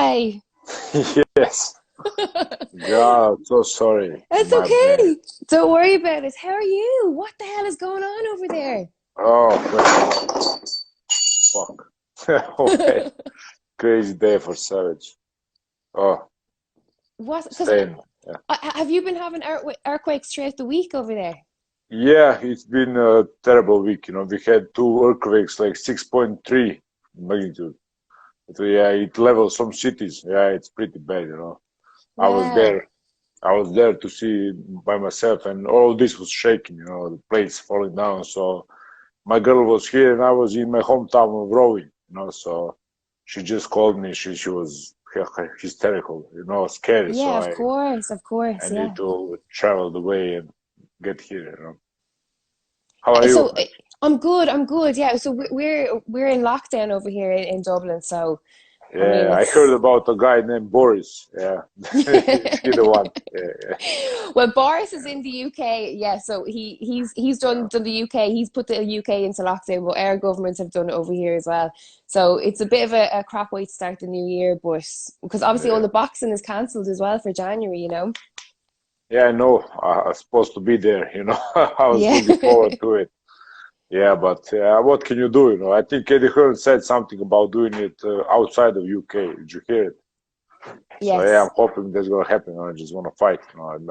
okay? Yes. God, so sorry. It's My bad. okay. Don't worry about it. How are you? What the hell is going on over there? Oh, fuck. Okay. Crazy day for Savage. Oh, What? Because same. Yeah. have you been having earthquakes throughout the week over there? Yeah, it's been a terrible week. We had two earthquakes, like 6.3 magnitude. Yeah, it levels some cities. Yeah, it's pretty bad. I was Yeah. there. I was there to see by myself, and all this was shaking. The plates falling down. So my girl was here, and I was in my hometown of Rowing. So she just called me. She was hysterical. Scary. So Yeah, of I course, need yeah. to travel the way and get here. How are So you? I'm good. I'm good. Yeah. So we're in lockdown over here in Dublin. So I mean, Yeah, I heard it's about a guy named Boris. Yeah, he the one. Yeah, well, Boris is in the UK. Yeah. So he's done the UK. He's put the UK into lockdown, but our governments have done it over here as well. So it's a bit of a crap way to start the new year, but because obviously all yeah. the boxing is cancelled as well for January. Yeah, I know. I was supposed to be there. I was Yeah. looking forward to it. Yeah, but what can you do? I think Eddie Hearn said something about doing it outside of UK. Did you hear it? So yeah, I'm Yes. hoping that's gonna happen. I just want to fight.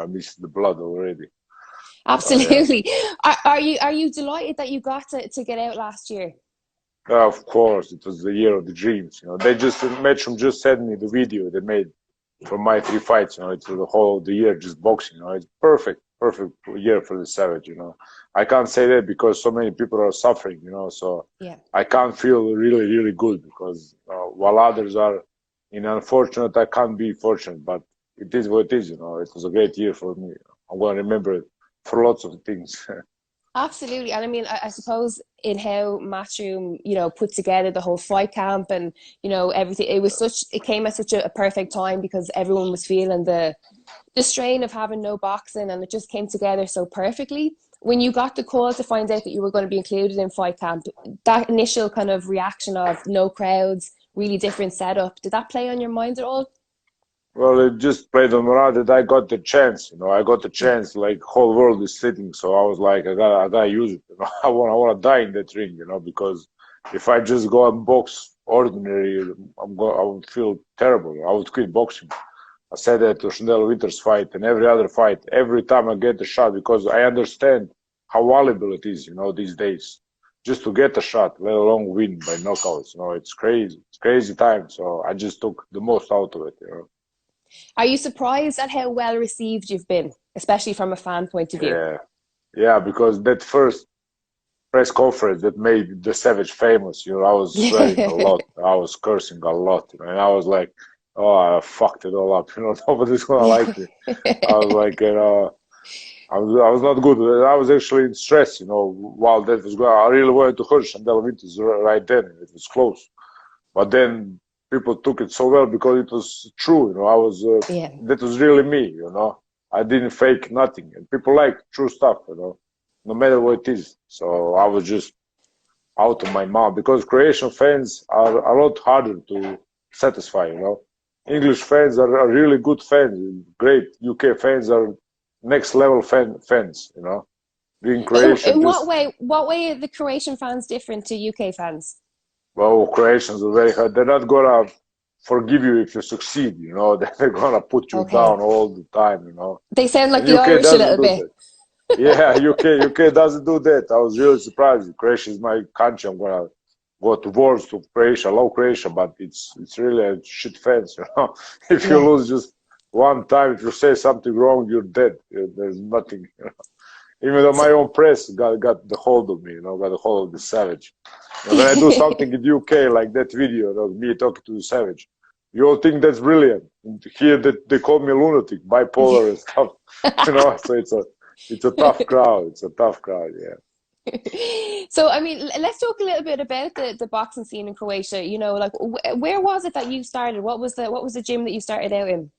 I miss the blood already. So yeah, Absolutely. Are you delighted that you got to get out last year? of course, it was the year of the dreams. They just Matchroom just sent me the video they made from my three fights. It's the whole of the year just boxing. It's perfect year for the Savage. I can't say that because so many people are suffering. So Yeah. I can't feel really, really good because while others are in unfortunate, I can't be fortunate. But it is what it is. It was a great year for me. I'm gonna remember it for lots of things. Absolutely. And I mean, I suppose in how Matchroom, put together the whole fight camp and, everything, it came at such a perfect time because everyone was feeling the strain of having no boxing and it just came together so perfectly. When you got the call to find out that you were going to be included in fight camp, that initial kind of reaction of no crowds, really different setup, did that play on your mind at all? Well, it just played on around that I got the chance. I got the Yeah. chance. Like whole world is sitting, so I was like, I gotta use it. I wanna die in that ring. Because if I just go and box ordinary, I would feel terrible. I would quit boxing. I said that to Chanel Winter's fight and every other fight. Every time I get a shot, because I understand how valuable it is. These days, just to get a shot, let alone win by knockouts. It's crazy. It's crazy time. So I just took the most out of it. Are you surprised at how well received you've been, especially from a fan point of view? Yeah, yeah, because that first press conference that made the Savage famous, I was swearing a lot, I was cursing a lot, and I was like, oh, I fucked it all up, nobody's gonna Yeah. like me. I was like, I was not good. I was actually in stress, while that was going. I really wanted to hurt Chandel Winters right then. It was close, but then people took it so well because it was true. I was Yeah. that was really me. I didn't fake nothing, and people like true stuff. No matter what it is. So I was just out of my mouth because Croatian fans are a lot harder to satisfy. English fans are really good fans, great. UK fans are next level fans. Being Croatian, In just what way are the Croatian fans different to UK fans? well, Croatians are very hard. They're not gonna forgive you if you succeed. They're gonna put you down Okay. all the time. They sound like And the UK Irish a doesn't little do bit. that. Yeah, UK doesn't do that. I was really surprised. Croatia is my country. I'm gonna go to wars to Croatia. I love Croatia, but it's really a shit fence. If you Yeah. lose just one time, if you say something wrong, you're dead. There's nothing. Even though So, my own press got the hold of me, got the hold of the Savage. When I do something in the UK like that video, me talking to the Savage, you all think that's brilliant. And here they call me a lunatic, bipolar and stuff. So it's a tough crowd. It's a tough crowd. Yeah. so I mean, let's talk a little bit about the boxing scene in Croatia. Like where was it that you started? What was the gym that you started out in?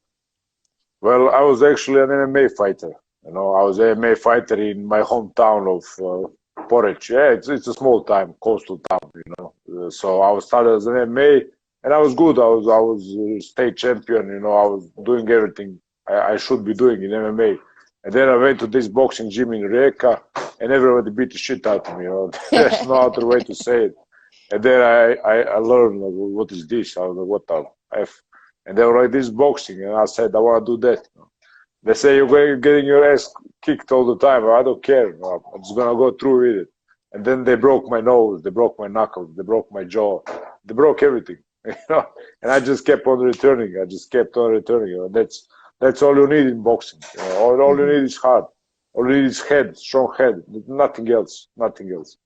Well, I was actually an MMA fighter. I was an MMA fighter in my hometown of Porridge. Yeah, it's a small town, coastal town. So I was started as an MMA, and I was good. I was state champion. You know, I was doing everything I should be doing in MMA. And then I went to this boxing gym in Rijeka, and everybody beat the shit out of me. You know, there's no other way to say it. And then I learned, like, what is this? I was like, what the F? And they were like, this is boxing. And I said, I want to do that. You know? They say you're getting your ass kicked all the time. I don't care. You know? I'm just going to go through with it. And then they broke my nose. They broke my knuckles. They broke my jaw. They broke everything. You know? And I just kept on returning. I just kept on returning. You know? That's all you need in boxing. You know? All you need is heart. All you need is head, strong head. Nothing else. Nothing else.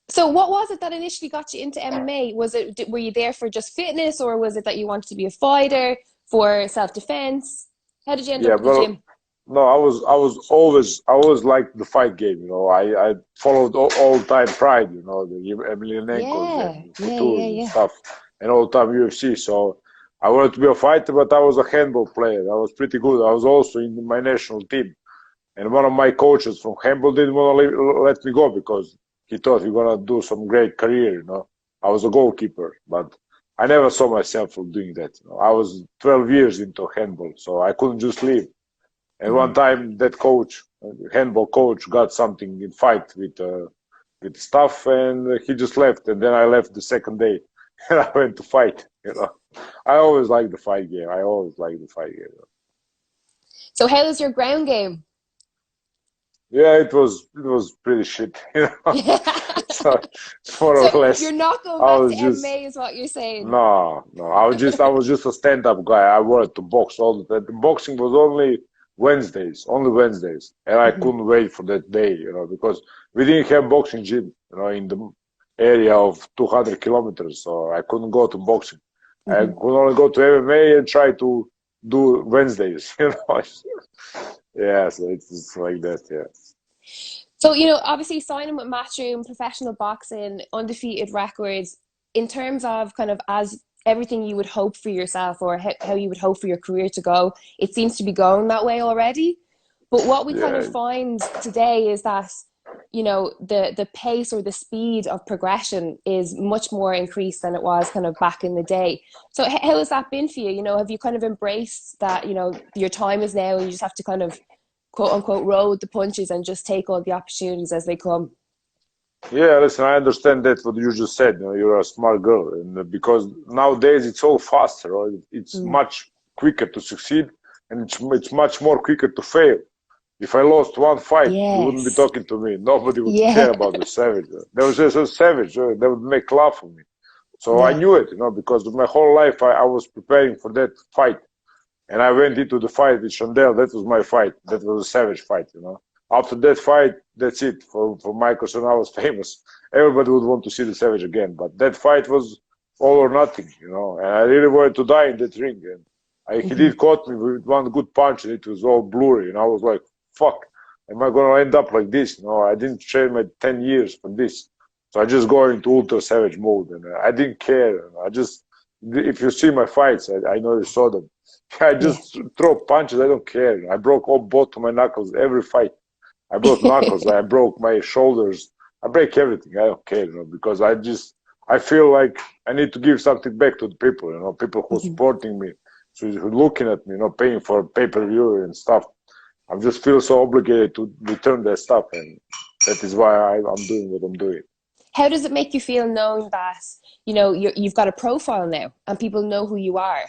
So what was it that initially got you into MMA? Were you there for just fitness, or was it that you wanted to be a fighter for self-defense? How did you end up at the gym? No, I always liked the fight game. You know, I followed all time Pride. You know, the Emelianenko's and Couture's and stuff, and all time UFC. So I wanted to be a fighter, but I was a handball player. I was pretty good. I was also in my national team, and one of my coaches from handball didn't want to let me go because he thought you're gonna do some great career. You know, I was a goalkeeper, but I never saw myself doing that. You know? I was 12 years into handball, so I couldn't just leave. And one time, that coach, handball coach, got something in fight with stuff, and he just left. And then I left the second day, and I went to fight. You know, I always liked the fight game. I always liked the fight game. So, how was your ground game? Yeah, it was pretty shit. You know, so more or less. You're not going back to MMA, is what you're saying? No. I was just a stand-up guy. I wanted to box all the time. The boxing was only Wednesdays, and I couldn't wait for that day, you know, because we didn't have boxing gym, you know, in the area of 200 kilometers, so I couldn't go to boxing. I could only go to MMA and try to do Wednesdays, you know. Yeah, so it's like that, yeah. So, you know, obviously signing with Matchroom, professional boxing, undefeated records, in terms of kind of as everything you would hope for yourself, or how you would hope for your career to go, it seems to be going that way already. But what we kind of find today is that, you know, the pace or the speed of progression is much more increased than it was kind of back in the day. So how has that been for you? You know, have you kind of embraced that, you know, your time is now and you just have to kind of quote unquote roll with the punches and just take all the opportunities as they come? Yeah, listen, I understand that what you just said. You know, you're a smart girl, and because nowadays it's all faster, right? It's much quicker to succeed, and it's much more quicker to fail. If I lost one fight, you wouldn't be talking to me. Nobody would care about the Savage. There was just a Savage. They would make laugh of me. So I knew it, you know, because my whole life I was preparing for that fight, and I went into the fight with Chandel. That was my fight. That was a Savage fight, you know. After that fight, that's it. For Michelson, I was famous. Everybody would want to see the Savage again. But that fight was all or nothing, you know. And I really wanted to die in that ring. And he did caught me with one good punch, and it was all blurry. And I was like, fuck, am I going to end up like this? You know, I didn't train my 10 years for this. So I just go into ultra Savage mode. And I didn't care. I just, if you see my fights, I know you saw them. I just throw punches. I don't care. I broke both of my knuckles every fight. I broke knuckles, I broke my shoulders, I break everything. I don't care, you know, because I feel like I need to give something back to the people, you know, people who are supporting me, so who are looking at me, you know, paying for pay-per-view and stuff. I just feel so obligated to return that stuff, and that is why I'm doing what I'm doing. How does it make you feel knowing that, you know, you've got a profile now and people know who you are?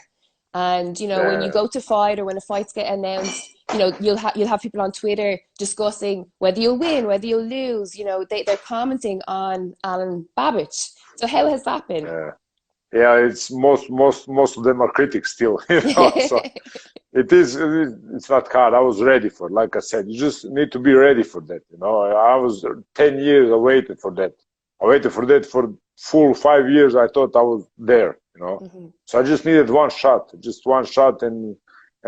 And, you know, when you go to fight or when a fights get announced, you know, you'll have people on Twitter discussing whether you'll win, whether you'll lose. You know, they're commenting on Alen Babic. So how has that been? Yeah, it's most of them are critics still. You know, so it's not hard. I was ready for it. Like I said, you just need to be ready for that. You know, I was 10 years. I waited for that. I waited for that for full 5 years. I thought I was there. You know, so I just needed one shot, and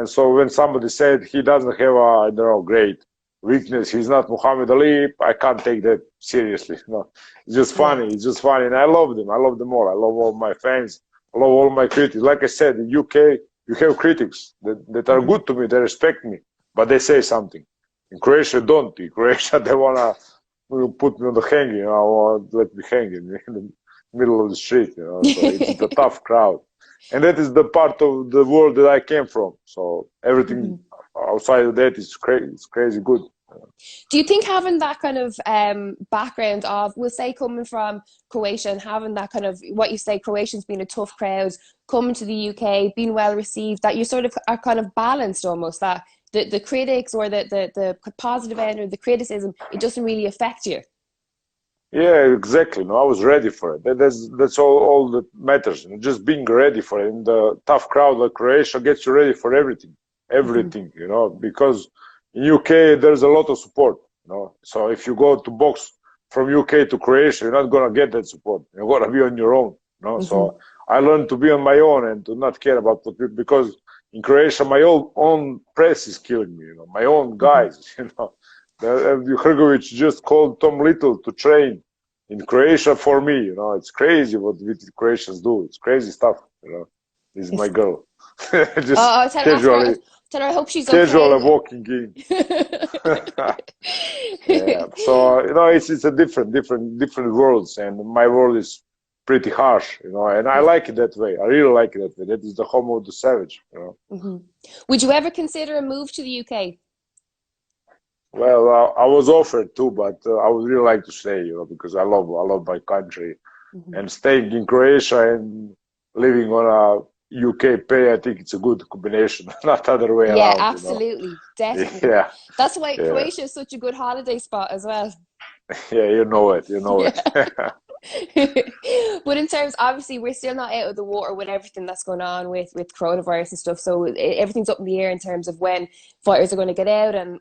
so when somebody said he doesn't have a, I don't know, great weakness, he's not Muhammad Ali, I can't take that seriously. No, it's just funny. It's just funny, and I love them. I love them all. I love all my fans. I love all my critics. Like I said, in UK, you have critics that are good to me. They respect me, but they say something. In Croatia, don't. In Croatia, they wanna put me on the hanging, you know, or let me hang in the middle of the street. You know, so it's a tough crowd. And that is the part of the world that I came from. So everything outside of that is crazy. It's crazy good. Do you think having that kind of background of, we'll say, coming from Croatia and having that kind of, what you say, Croatians being a tough crowd, coming to the UK, being well received, that you sort of are kind of balanced almost, that the critics or the positive end or the criticism, it doesn't really affect you? Yeah, exactly. No, I was ready for it. That's all that matters. And just being ready for it. And the tough crowd like Croatia gets you ready for everything, everything. You know, because in UK there's a lot of support. You know, so if you go to box from UK to Croatia, you're not gonna get that support. You're gonna be on your own. You know, so I learned to be on my own and to not care about what people, because in Croatia my own press is killing me. You know, my own guys. You know. Hrgovic just called Tom Little to train in Croatia for me. You know, it's crazy what Croatians do. It's crazy stuff. You know, this is my girl. Just tell her I hope she's casually okay. walking in. Yeah. So you know, it's a different worlds, and my world is pretty harsh. You know, and I like it that way. I really like it that way. That is the home of the savage. You know. Would you ever consider a move to the UK? Well, I was offered too, but I would really like to stay, you know, because I love my country, and staying in Croatia and living on a UK pay, I think it's a good combination, not other way around. Yeah, absolutely, you know? definitely. Yeah, that's why Croatia is such a good holiday spot as well. Yeah, you know it, But in terms, obviously, we're still not out of the water with everything that's going on with coronavirus and stuff. So everything's up in the air in terms of when fighters are going to get out and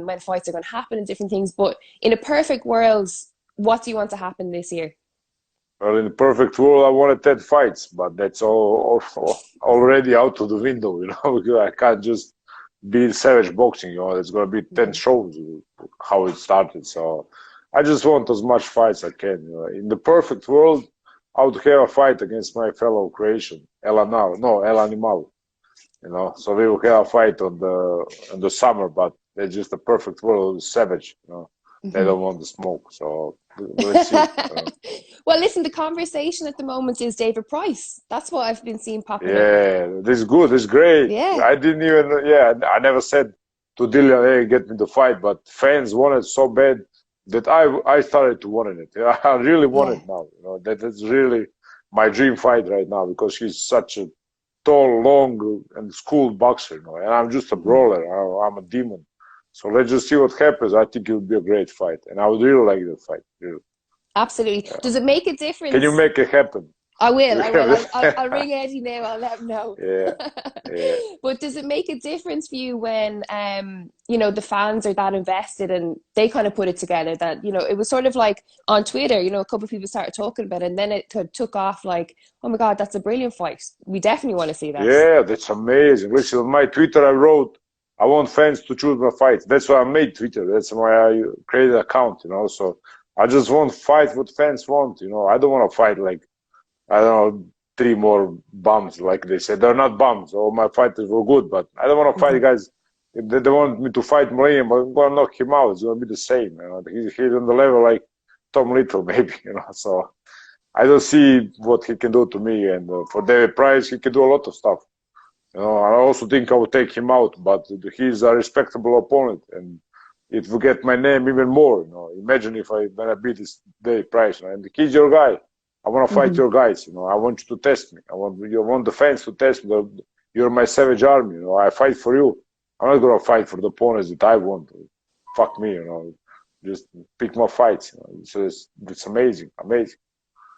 when fights are going to happen and different things. But in a perfect world, what do you want to happen this year? Well, in the perfect world, I wanted 10 fights, but that's all already out of the window, you know, because I can't just be in savage boxing, you know, there's going to be 10 shows, how it started. So I just want as much fights as I can. You know. In the perfect world, I would have a fight against my fellow Croatian, Alen. You know, so we will have a fight on the summer, but it's just a perfect world, savage. You know, they don't want the smoke. So let's see. Well, listen, the conversation at the moment is David Price. That's what I've been seeing popping up. Yeah, this is good. This is great. Yeah, I didn't even. Yeah, I never said to Dylan, "Hey, get me the fight," but fans wanted so bad that I started to want it. I really want it now. You know, that's really my dream fight right now, because she's such a tall, long, and schooled boxer. You know, and I'm just a brawler. I'm a demon. So let's just see what happens. I think it would be a great fight, and I would really like that fight. Really. Absolutely. Yeah. Does it make a difference? Can you make it happen? I will. I'll ring Eddie now. I'll let him know. Yeah. But does it make a difference for you when, you know, the fans are that invested and they kind of put it together that, you know, it was sort of like on Twitter, you know, a couple of people started talking about it and then it took off like, oh my God, that's a brilliant fight. We definitely want to see that. Yeah, that's amazing. Listen, on my Twitter, I wrote, I want fans to choose my fights. That's why I made Twitter. That's why I created an account, you know, so I just want to fight what fans want, you know. I don't want to fight like, I don't know, 3 more bums, like they said. They're not bums. All my fighters were good, but I don't want to fight guys. If they want me to fight Mourinho, but I'm going to knock him out. It's going to be the same. You know? He's on the level like Tom Little, maybe, you know. So I don't see what he can do to me. And for David Price, he can do a lot of stuff. You know, I also think I will take him out, but he's a respectable opponent. And it will get my name even more. You know, imagine if when I beat this David Price, you know, and he's your guy. I want to fight your guys. You know, I want you to test me. I want the fans to test me. You're my savage army. You know, I fight for you. I'm not gonna fight for the opponents that I want. Fuck me. You know, just pick my fights. You know, so it's amazing, amazing.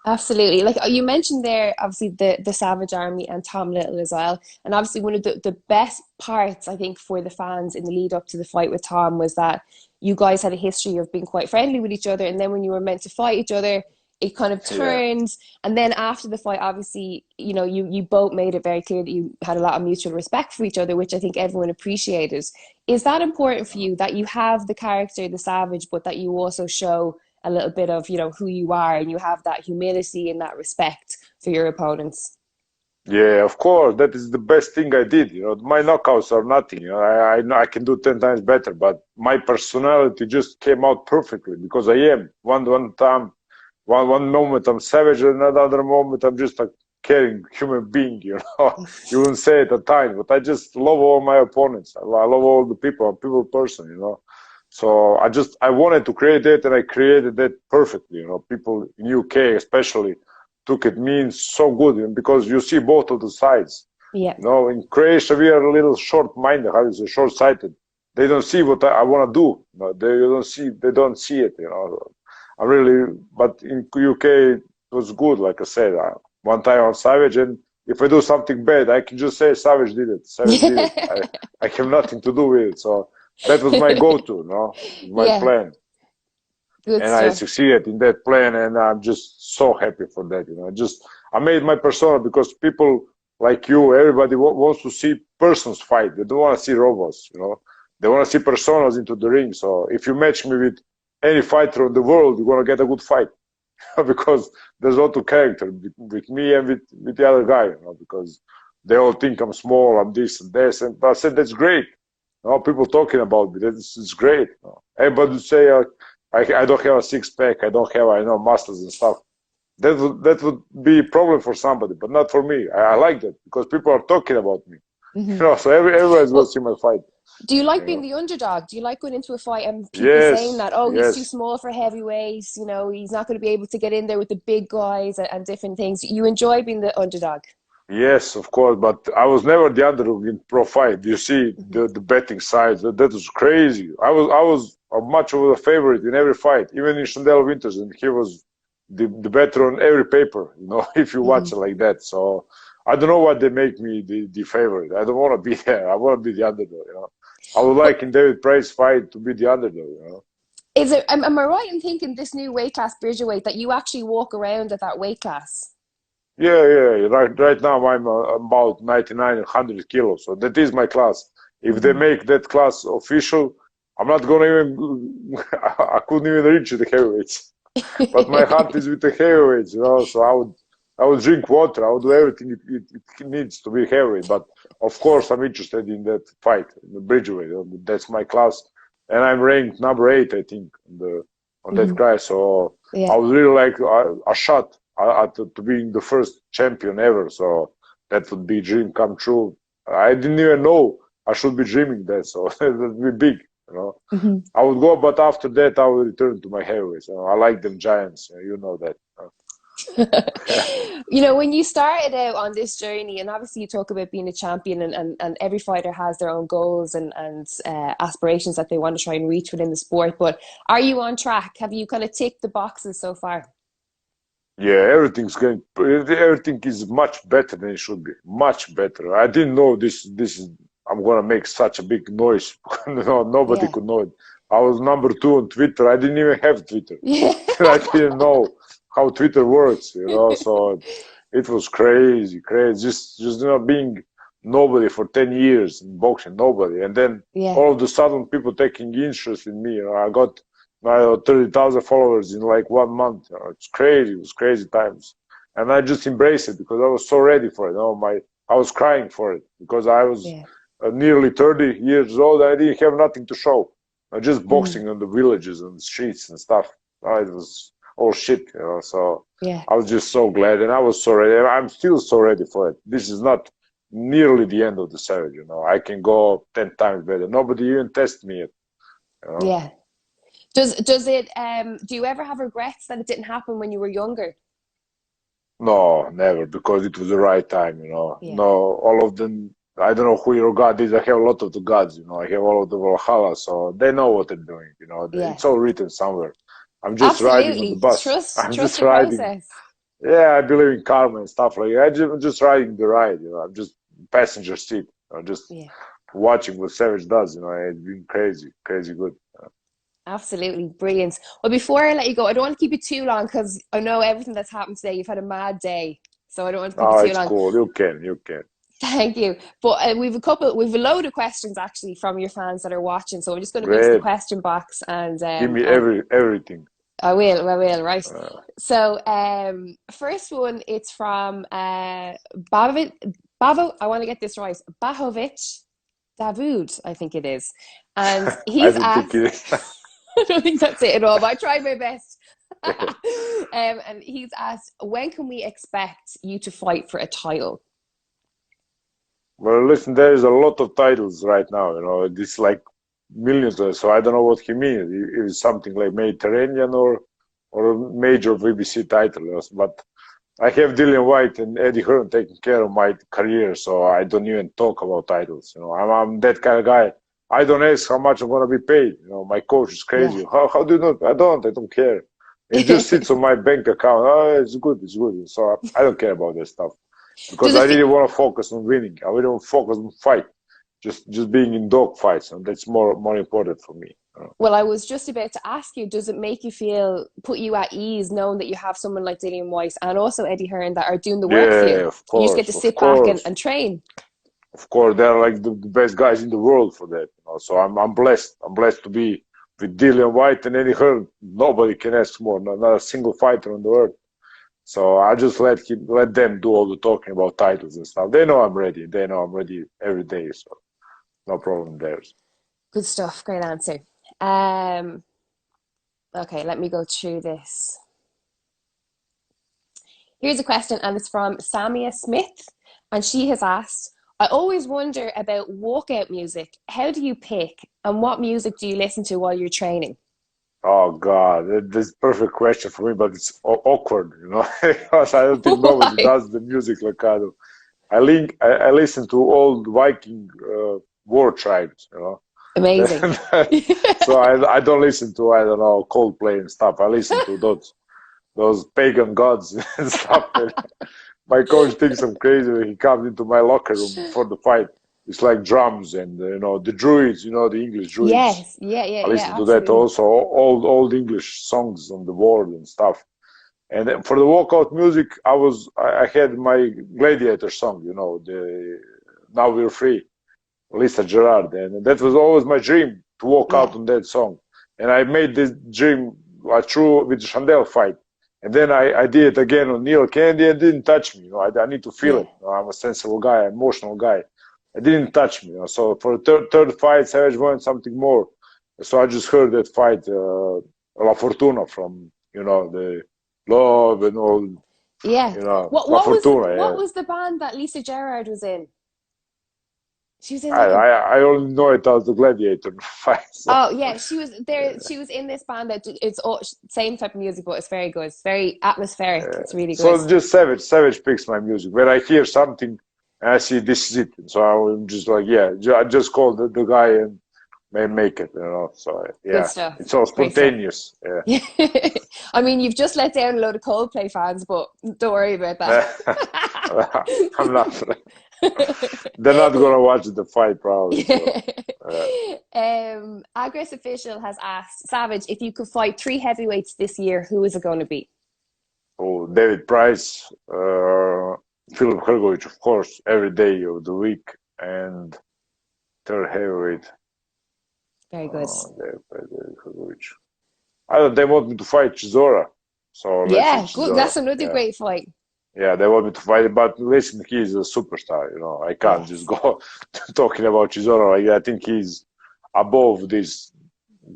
Absolutely. Like you mentioned there, obviously the Savage Army and Tom Little as well. And obviously one of the best parts, I think, for the fans in the lead up to the fight with Tom was that you guys had a history of being quite friendly with each other. And then when you were meant to fight each other, it kind of turned. And then after the fight, obviously, you know, you both made it very clear that you had a lot of mutual respect for each other, which I think everyone appreciated. Is that important for you, that you have the character, the Savage, but that you also show a little bit of, you know, who you are, and you have that humility and that respect for your opponents? Yeah, of course. That is the best thing I did. You know, my knockouts are nothing. You know, I know I can do 10 times better, but my personality just came out perfectly because I am. One moment I'm savage, and another moment I'm just like caring human being, you know. You wouldn't say it at times, but I just love all my opponents. I love all the people. I'm a people person, you know. So I wanted to create that, and I created that perfectly, you know. People in UK especially took it means so good, and because you see both of the sides. Yeah. You know, in Croatia we are a little short-minded, how is it, short-sighted. They don't see what I want to do. You know, they don't see it, you know. I really, but in UK it was good, like I said. One time I'm Savage, and if I do something bad, I can just say Savage did it. Savage did it. I have nothing to do with it. So that was my go-to, you know, my Yeah. plan. Good And I stuff. succeeded in that plan, and I'm just so happy for that, you know. I made my persona because people like you, everybody wants to see persons fight. They don't want to see robots, you know. They want to see personas into the ring. So if you match me with any fighter in the world, you're gonna get a good fight. Because there's a lot of character with me and with the other guy, you know, because they all think I'm small, I'm this and this, and I said that's great. You know, people talking about me, it's great. You know. Everybody would say I don't have a six pack, I don't have muscles and stuff. That would be a problem for somebody, but not for me. I like that because people are talking about me. You Hmm. know, so everyone's gonna Well, see my fight. do you like You being know. the underdog? Do you like going into a fight and people saying Yes, that, oh, he's too yes. small for heavyweights, you know, he's not going to be able to get in there with the big guys and different things. You enjoy being the underdog? Yes, of course, but I was never the underdog in pro fight. You see Hmm. the betting sides, that was crazy. I was a much of a favorite in every fight, even in Chandel Winters, and he was the better on every paper, you know, if you Hmm. watch it like that. So I don't know why they make me the favorite. I don't want to be there. I want to be the underdog, you know. I would But like in David Price fight to be the underdog, you know. is it, am I right in thinking this new weight class, Bridgerweight, that you actually walk around at that weight class? Yeah, yeah. Right now I'm about 99, 100 kilos. So that is my class. If they Hmm. make that class official, I'm not gonna even. I couldn't even reach the heavyweights. But my heart is with the heavyweights, you know. So I would drink water. I would do everything it needs to be heavyweight. But of course, I'm interested in that fight, in the Bridgeway. That's my class, and I'm ranked number 8, I think, on that Hmm. class. So I Yeah. would really like a shot to being the first champion ever. So that would be a dream come true. I didn't even know I should be dreaming that. So that would be big, you know. Hmm. I would go, but after that, I will return to my heavyweights. I like them giants. You know that. You know, when you started out on this journey, and obviously you talk about being a champion, and every fighter has their own goals and aspirations that they want to try and reach within the sport. But are you on track? Have you kind of ticked the boxes so far? Yeah, everything is much better than it should be. Much better. I didn't know this. This is. I'm gonna make such a big noise. No, nobody Yeah. could know it. I was number 2 on Twitter. I didn't even have Twitter. Yeah. I didn't know how Twitter works. You know, so it was crazy, crazy. Just being nobody for 10 years in boxing, nobody, and then Yeah. all of a sudden people taking interest in me. You know, I got 30,000 followers in like 1 month. You know, it's crazy. It was crazy times, and I just embraced it because I was so ready for it. You know, I was crying for it because I was Yeah. nearly 30 years old. I didn't have nothing to show. Just Mm. boxing on the villages and the streets and stuff. It was all shit, you know. So Yeah. I was just so glad, and I was so ready. I'm still so ready for it. This is not nearly the end of the Savage, you know. I can go 10 times better. Nobody even tested me yet, you know. Yeah. Does it do you ever have regrets that it didn't happen when you were younger? No, never, because it was the right time, you know. Yeah. No, all of them. I don't know who your god is. I have a lot of the gods, you know. I have all of the Valhalla, so they know what they're doing, you know. Yeah. It's all written somewhere. I'm just riding on the Absolutely. bus. Trust I'm trust just your riding. process. Yeah, I believe in karma and stuff like that. I'm just riding the ride, you know. I'm just passenger seat, you know, just Yeah. watching what Savage does, you know. It's been crazy, crazy good. Absolutely brilliant. Well, before I let you go, I don't want to keep you too long because I know everything that's happened today. You've had a mad day, so I don't want to keep you No, too it's long. cool. You can. Thank you. But we've a load of questions actually from your fans that are watching. So I'm just going to go into the Great. question box Give me and everything. I will, right. Uh, So first one, it's from Bavovic, Bavo. I want to get this right. Bahovic Davud, I think it is, and I he's don't think asked. it is. I don't think that's it at all, but I tried my best. And he's asked, when can we expect you to fight for a title? Well, listen, there is a lot of titles right now. This like millions. So I don't know what he means. It is something like Mediterranean or a major BBC title. But I have Dillian White and Eddie Hearn taking care of my career, so I don't even talk about titles. I'm that kind of guy. I don't ask how much I'm gonna be paid. My coach is crazy. Yeah. How do you know? I don't care. It just sits on my bank account. Oh, it's good. So I don't care about that stuff because I really want to focus on winning. I really want to focus on fight, just being in dog fights, and that's more important for me. Well, I was just about to ask you, does it make you put you at ease knowing that you have someone like Dillian White and also Eddie Hearn that are doing the work for you? Of course. You just get to sit back and train. Of course, they're like the best guys in the world for that. So I'm blessed. I'm blessed to be with Dillian White and Eddie Hearn. Nobody can ask more. Not a single fighter on the earth. So I just let them do all the talking about titles and stuff. They know I'm ready. They know I'm ready every day. So no problem there. Good stuff. Great answer. Okay, let me go through this. Here's a question, and it's from Samia Smith, and she has asked, I always wonder about walkout music. How do you pick, and what music do you listen to while you're training? Oh God, that's a perfect question for me, but it's awkward, because I don't think nobody does the music like I do. I listen to old Viking war tribes, Amazing. So I don't listen to, I don't know, Coldplay and stuff. I listen to those pagan gods and stuff. And my coach thinks I'm crazy when he comes into my locker room for the fight. It's like drums and the druids, the English druids. Yes, yeah, I listen to that also, old English songs on the board and stuff. And then for the walkout music, I had my Gladiator song, the Now We're Free, Lisa Gerard, and that was always my dream to walk out on that song. And I made this dream true with the Chandel fight. And then I did it again on Neil Candy and it didn't touch me. I need to feel it. I'm a sensible guy, emotional guy. It didn't touch me. So for the third fight, Savage wanted something more. So I just heard that fight, La Fortuna from, the Love and all. Yeah. La Fortuna. What was the band that Lisa Gerard was in? She was in I only know it as the Gladiator fight. So. Oh yeah, she was there. She was in this band that it's all same type of music, but it's very good. It's very atmospheric. It's really good. So just Savage picks my music. When I hear something, and I see this is it. So I'm just like, I just call the guy and make it. So good stuff. It's all spontaneous. Yeah. I mean, you've just let down a load of Coldplay fans, but don't worry about that. I'm not. They're not gonna watch the fight, probably. So. Aggress Official has asked Savage, if you could fight 3 heavyweights this year, who is it going to be? Oh, David Price, Philip Hrgovic, of course, every day of the week, and third heavyweight. Very good. David Hrgovic. They want me to fight Chisora. So good. Chisora. That's another great fight. Yeah, they want me to fight him, but listen, he's a superstar, I can't just go talking about Chisora. I think he's above these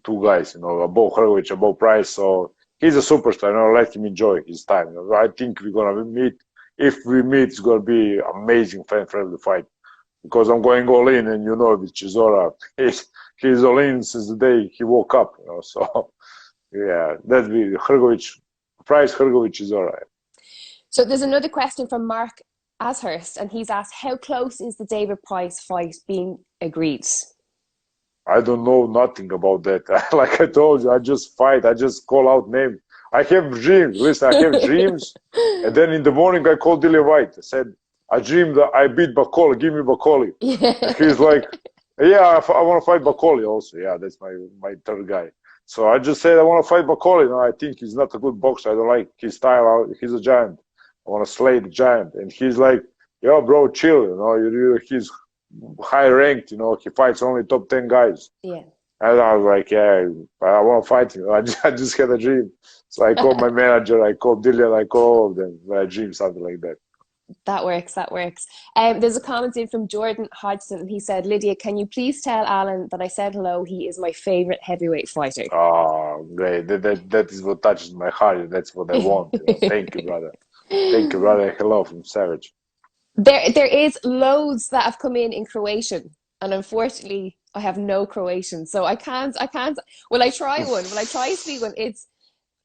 two guys, above Hrgovic, above Price, so he's a superstar, let him enjoy his time. I think we're going to meet. If we meet, it's going to be amazing, fan-friendly fight, because I'm going all in, and with Chisora, he's all in since the day he woke up, so yeah, that'd be Hrgovic, Price, Hrgovic, Chisora. So there's another question from Mark Ashurst, and he's asked, how close is the David Price fight being agreed? I don't know nothing about that. Like I told you, I just fight. I just call out names. I have dreams. Listen, I have dreams. And then in the morning, I called Dillian White. I said, I dreamed that I beat Bakoli. Give me Bakoli. And he's like, I want to fight Bakoli also. Yeah, that's my third guy. So I just said, I want to fight Bakoli. I think he's not a good boxer. I don't like his style. He's a giant. I want to slay the giant. And he's like, yo, bro, chill. He's high ranked, he fights only top 10 guys. Yeah. And I was like, I want to fight him. I just had a dream. So I called my manager, I called Dylan, I called them. I dreamed something like that. That works. That works. There's a comment in from Jordan Hodgson, and he said, "Lydia, can you please tell Alan that I said hello? He is my favorite heavyweight fighter." Oh, great. That is what touches my heart. That's what I want. Thank you, brother. Thank you, brother. Hello from Savage. There is loads that have come in Croatian, and unfortunately, I have no Croatian, so I can't. Will I try one? Will I try to speak one? It's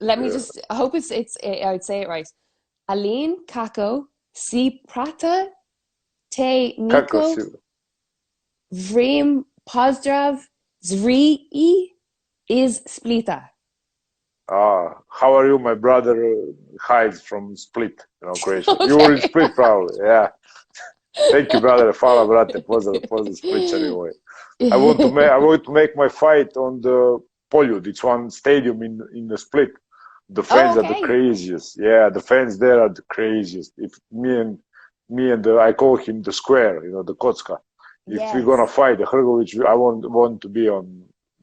let me Yeah. just. I hope it's. I would say it right. Alin kako si prata te Kako Niko si? Vrim pozdrav zri is Splita. How are you? My brother hides from Split, Croatia. You were in Okay. Split, probably. Yeah. Thank you, brother. Hvala, brate. Pozdrav Split anyway. I want to make my fight on the Poljud. It's one stadium in the Split. The Oh, fans are the okay. craziest. Yeah, the fans there are the craziest. If I call him the square, the Kocka. If we're gonna Yes. fight the Hrgovic, I want to be on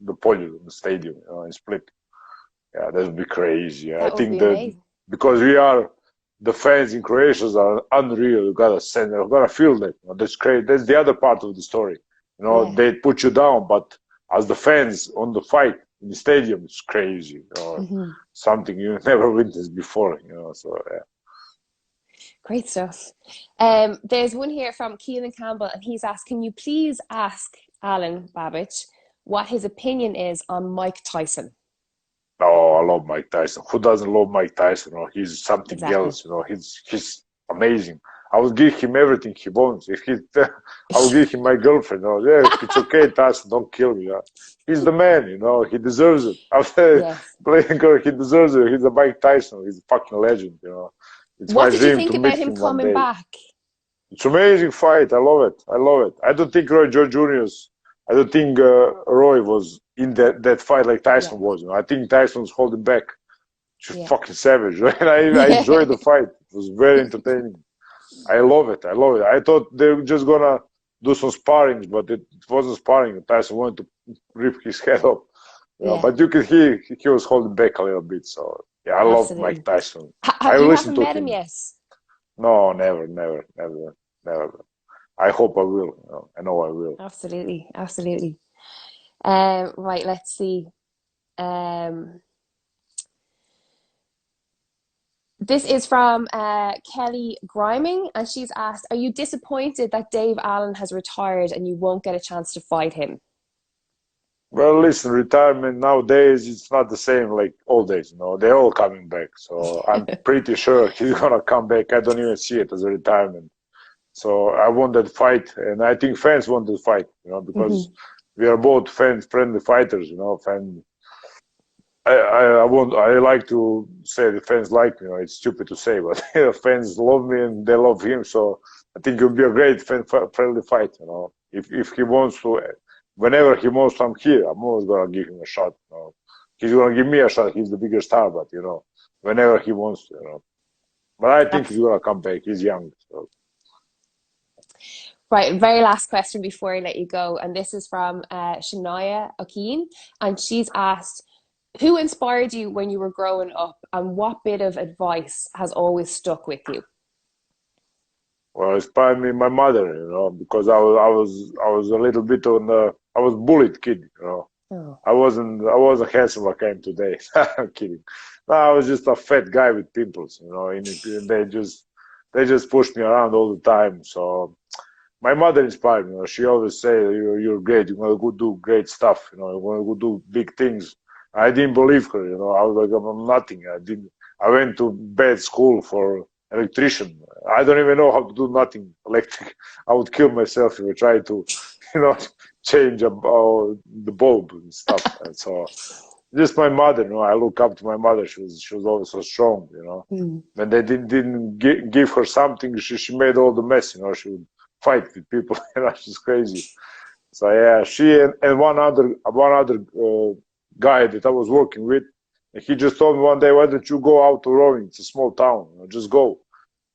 the Poljud, in the stadium, in Split. Yeah, that would be crazy. I That would think be that amazing. because the fans in Croatia are unreal. You gotta feel that. That's great. That's the other part of the story. Yeah. They put you down, but as the fans on the fight in the stadium, it's crazy. Hmm. Something you never witnessed before. So yeah. Great stuff. There's one here from Keelan Campbell, and he's asked, "Can you please ask Alan Babic what his opinion is on Mike Tyson?" Oh, I love Mike Tyson. Who doesn't love Mike Tyson? He's something Exactly. else. He's amazing. I would give him everything he wants. If I would give him my girlfriend. Yeah, it's okay, Tyson. Don't kill me. He's the man. He deserves it. After Yes. playing her, he deserves it. He's a Mike Tyson. He's a fucking legend. It's What my did you dream to think meet about him him one coming day. back? It's an amazing fight. I love it. I love it. I don't think Roy George Jr.'s. I don't think Roy was in that fight like Yeah. Tyson was. I think Tyson was holding back. She's Yeah. fucking savage. Right? I enjoyed the fight. It was very entertaining. I love it. I love it. I thought they were just gonna do some sparring, but it wasn't sparring. Tyson wanted to rip his head off. Yeah. But you could hear he was holding back a little bit. So yeah, I love Mike Absolutely. Tyson. I You listen haven't to met him him. yet? No, never, never, never, never. I hope I will. I know I will. Absolutely. Absolutely. Right, let's see. Um, this is from Kelly Griming, and she's asked, "Are you disappointed that Dave Allen has retired and you won't get a chance to fight him?" Well, listen, retirement nowadays it's not the same like old days. They're all coming back. So I'm pretty sure he's gonna come back. I don't even see it as a retirement. So I want that fight, and I think fans want that fight. Because Hmm. we are both friendly fighters. Fan. I like to say the fans like me. It's stupid to say, but fans love me and they love him. So I think it would be a great friendly fight. If he wants to, whenever he wants to, I'm here. I'm always gonna give him a shot. He's gonna give me a shot. He's the bigger star, but whenever he wants to. But I think he's That's gonna come back. He's young. So. right. Very last question before I let you go, and this is from Shania Okeen, and she's asked, "Who inspired you when you were growing up, and what bit of advice has always stuck with you?" Well, it's probably my mother, because I was a little bit I was bullied kid. Oh, I wasn't handsome like I am today. I'm kidding. No, I was just a fat guy with pimples, and they just pushed me around all the time. So my mother inspired me. She always say, "You're great. You're gonna go do great stuff. You're gonna go do big things." I didn't believe her. I was like, "I'm nothing." I didn't. I went to bad school for electrician. I don't even know how to do nothing electric. I would kill myself if I tried to, you know, change the bulb and stuff. And so, just my mother. I look up to my mother. She was always so strong. mm, When they didn't give her something, she made all the mess. She would fight with people. She's crazy. So yeah, she and one other guy that I was working with, and he just told me one day, "Why don't you go out to rowing? It's a small town. Just go."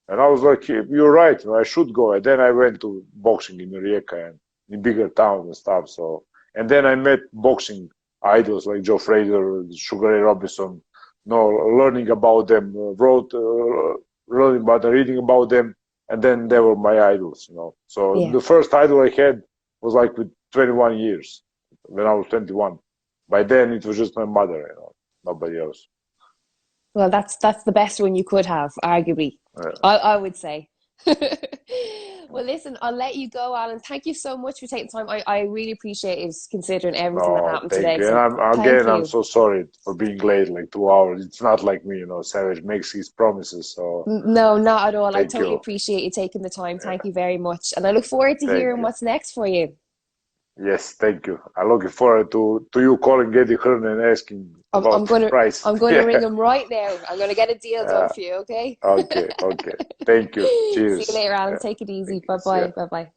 And I was like, "You're right. I should go." And then I went to boxing in Rijeka and in bigger towns and stuff. So, and then I met boxing idols like Joe Frazier, Sugar Ray Robinson. Learning about them, learning about them, reading about them. and then they were my idols, you know. So Yeah. the first idol I had was like with 21 years, when I was 21. By then, it was just my mother, you know, nobody else. Well, that's the best one you could have, arguably. Yeah. I would say. Well, listen, I'll let you go, Alan. Thank you so much for taking time. I really appreciate it considering everything that No, happened thank today. you. And So thank I'm you. so sorry for being late, like 2 hours. It's not like me, you know, Savage makes his promises. So No, not at all. I thank totally you. appreciate you taking the time. Thank Yeah, you very much. And I look forward to thank hearing you. what's next for you. Yes, thank you. I'm looking forward to you calling Eddie Hearn and asking I'm, I'm about gonna price. I'm gonna ring Yeah. him right now. I'm gonna get a deal done Uh, for you, okay? okay, okay. Thank you. See you Cheers. later, Alan. Yeah, Take it easy. thank you. Bye See ya. bye. Bye bye.